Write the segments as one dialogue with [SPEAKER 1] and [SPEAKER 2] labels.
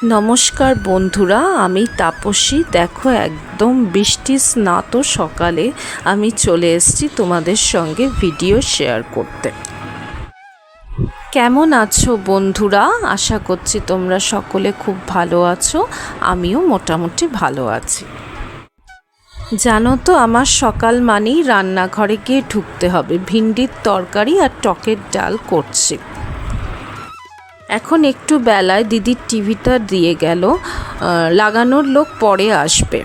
[SPEAKER 1] নমস্কার বন্ধুরা, আমি তাপসী। দেখো, একদম বৃষ্টি স্নাত সকালে আমি চলে এসেছি তোমাদের সঙ্গে ভিডিও শেয়ার করতে। কেমন আছো বন্ধুরা? আশা করছি তোমরা সকলে খুব ভালো আছো। আমিও মোটামুটি ভালো আছি। জানো তো, আমার সকাল মানেই রান্নাঘরে গিয়ে ঢুকতে হবে। ভিন্ডির তরকারি আর টকের ডাল করছি। এখন একটু বেলায় দিদির টিভিটা দিয়ে গেল, লাগানোর লোক পরে আসবে।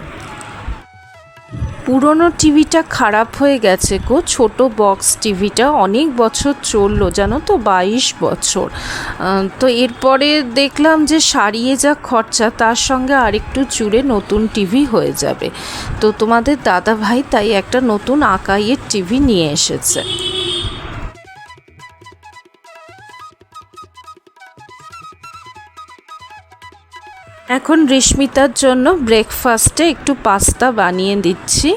[SPEAKER 1] পুরনো টিভিটা খারাপ হয়ে গেছে গো। ছোট বক্স টিভিটা অনেক বছর চললো, জানো তো, 22 বছর। তো এরপরে দেখলাম যে সারিয়ে যা খরচা, তার সঙ্গে আরেকটু চুড়ে নতুন টিভি হয়ে যাবে। তো তোমাদের দাদা ভাই তাই একটা নতুন আকাইয়ের টিভি নিয়ে এসেছে। এখন রিস্মিতার জন্য ব্রেকফাস্টে একটু পাস্তা বানিয়ে দিচ্ছি।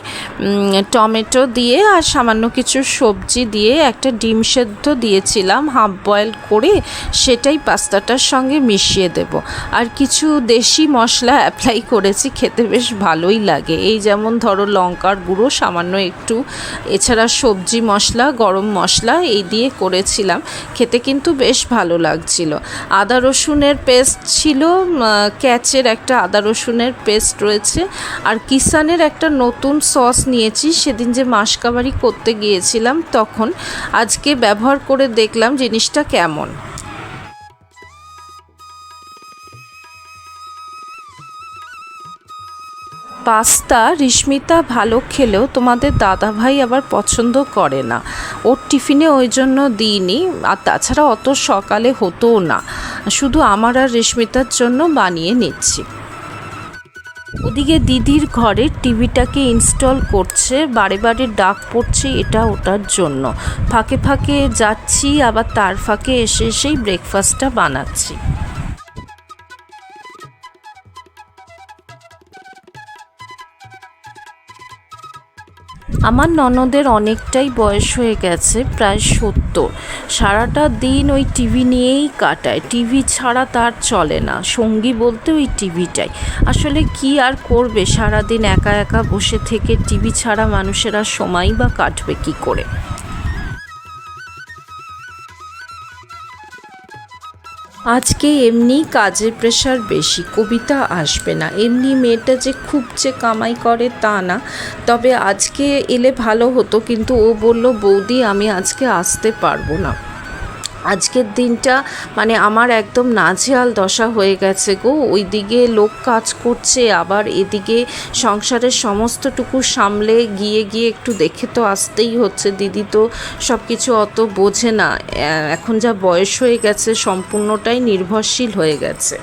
[SPEAKER 1] টমেটো দিয়ে আর সামান্য কিছু সবজি দিয়ে একটা ডিম সেদ্ধ দিয়েছিলাম হাফ বয়েল করে, সেটাই পাস্তাটার সঙ্গে মিশিয়ে দেব। আর কিছু দেশি মশলা অ্যাপ্লাই করেছি, খেতে বেশ ভালোই লাগে। এই যেমন ধরো লঙ্কার গুঁড়ো সামান্য একটু, এছাড়া সবজি মশলা, গরম মশলা এই দিয়ে করেছিলাম। খেতে কিন্তু বেশ ভালো লাগছিল। আদা রসুনের পেস্ট ছিল, ক্যাচের একটা আদা রসুনের পেস্ট রয়েছে। আর কিষানের একটা নতুন সস নিয়েছি, সেদিন যে মাসকাবারি করতে গিয়েছিলাম তখন। আজকে ব্যবহার করে দেখলাম জিনিসটা কেমন। পাস্তা রিস্মিতা ভালো খেলেও তোমাদের দাদাভাই আবার পছন্দ করে না। ওর টিফিনে ওই জন্য দিইনি। আর তাছাড়া অত সকালে হতোও না, শুধু আমার আর রিস্মিতার জন্য বানিয়ে নিচ্ছি। ওদিকে দিদির ঘরে টিভিটাকে ইনস্টল করছে, বারে বারে ডাক পড়ছে এটা ওটার জন্য। ফাঁকে ফাঁকে যাচ্ছি, আবার তার ফাঁকে এসে এসেই ব্রেকফাস্টটা বানাচ্ছি। আমার ননদের অনেকটাই বয়স হয়ে গেছে, প্রায় 70। সারাটা দিন ওই টিভি নিয়েই কাটায়। টিভি ছাড়া তার চলে না, সঙ্গী বলতে ওই টিভিটাই। আসলে কি আর করবে, সারাদিন একা একা বসে থেকে টিভি ছাড়া মানুষেরা সময় বা কাটবে কি করে। আজকে এমনি কাজের প্রেশার বেশি, কবিতা আসবে না। এমনি মেয়েটা যে খুব যে কামাই করে তা না, তবে আজকে এলে ভালো হতো, কিন্তু ও বলল বৌদি আমি আজকে আসতে পারবো না। আজকের দিনটা মানে আমার একদম নাজেহাল দশা হয়ে গেছে গো। ওইদিকে লোক কাজ করছে, আবার এদিকে সংসারের সমস্তটুকু সামলে গিয়ে গিয়ে একটু দেখে তো আসতেই হচ্ছে। দিদি তো সব কিছু অত বোঝে না, এখন যা বয়স হয়ে গেছে সম্পূর্ণটাই নির্ভরশীল হয়ে গেছে।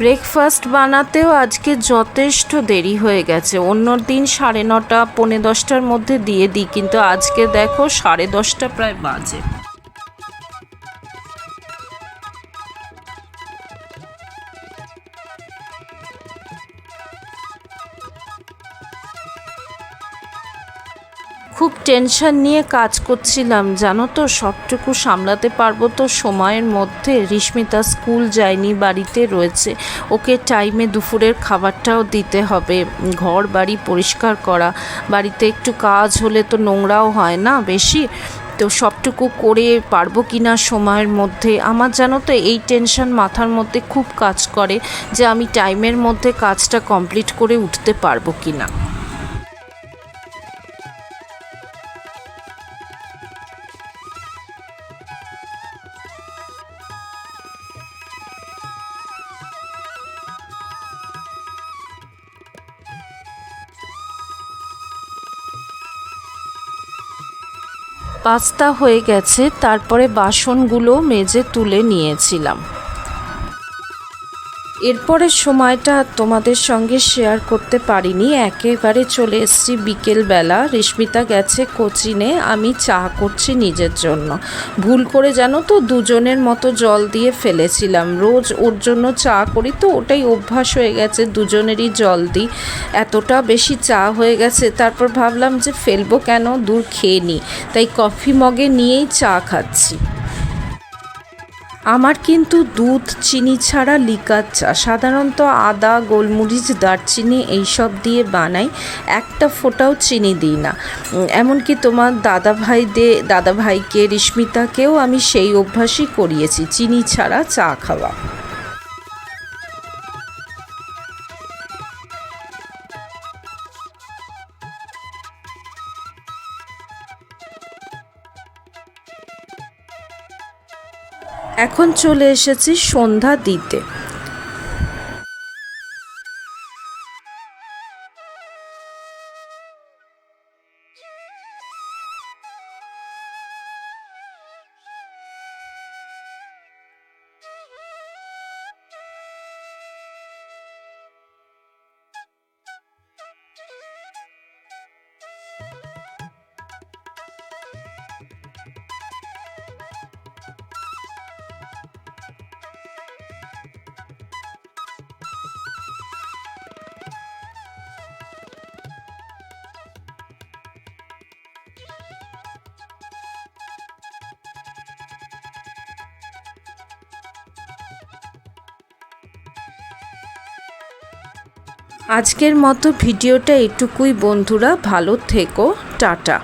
[SPEAKER 1] ব্রেকফাস্ট বানাতেও আজকে যথেষ্ট দেরি হয়ে গেছে। অন্য দিন 9:30 10:45 মধ্যে দিয়ে দিই, কিন্তু আজকে দেখো 10:30 প্রায় বাজে। খুব টেনশন নিয়ে কাজ করছিলাম, জানো তো। সবটুকু সামলাতে পারবো তো সময়ের মধ্যে? রিস্মিতা স্কুল যায়নি, বাড়িতে রয়েছে। ওকে টাইমে দুপুরের খাবারটাও দিতে হবে। ঘর বাড়ি পরিষ্কার করা, বাড়িতে একটু কাজ হলে তো নোংরাও হয় না বেশি। তো সবটুকু করে পারবো কি না সময়ের মধ্যে, আমার জানো তো এই টেনশন মাথার মধ্যে খুব কাজ করে যে আমি টাইমের মধ্যে কাজটা কমপ্লিট করে উঠতে পারবো কি না। পাস্তা হয়ে গেছে, তারপরে বাসনগুলো মেজে তুলে নিয়েছিলাম। এরপরের সময়টা তোমাদের সঙ্গে শেয়ার করতে পারিনি, একেবারে চলে এসেছি বিকেলবেলা। রেশমিতা গেছে কোচিনে, আমি চা করছি নিজের জন্য। ভুল করে জানো তো দুজনের মতো জল দিয়ে ফেলেছিলাম। রোজ ওর জন্য চা করি তো ওটাই অভ্যাস হয়ে গেছে, দুজনেরই জল দিই। এতটা বেশি চা হয়ে গেছে, তারপর ভাবলাম যে ফেলবো কেন, দূর খেয়ে নিই। তাই কফি মগে নিয়েই চা খাচ্ছি। আমার কিন্তু দুধ চিনি ছাড়া লিকার চা, সাধারণত আদা গোলমরিচ দারচিনি এইসব দিয়ে বানাই, একটা ফোঁটাও চিনি দিই না। এমনকি তোমার দাদাভাইকে রেশমিতাকেও আমি সেই অভ্যাসই করিয়েছি, চিনি ছাড়া চা খাওয়া। এখন চলে এসেছি সন্ধ্যা দিতে। আজকের মতো ভিডিওটা এটুকুই বন্ধুরা, ভালো থেকো, টাটা।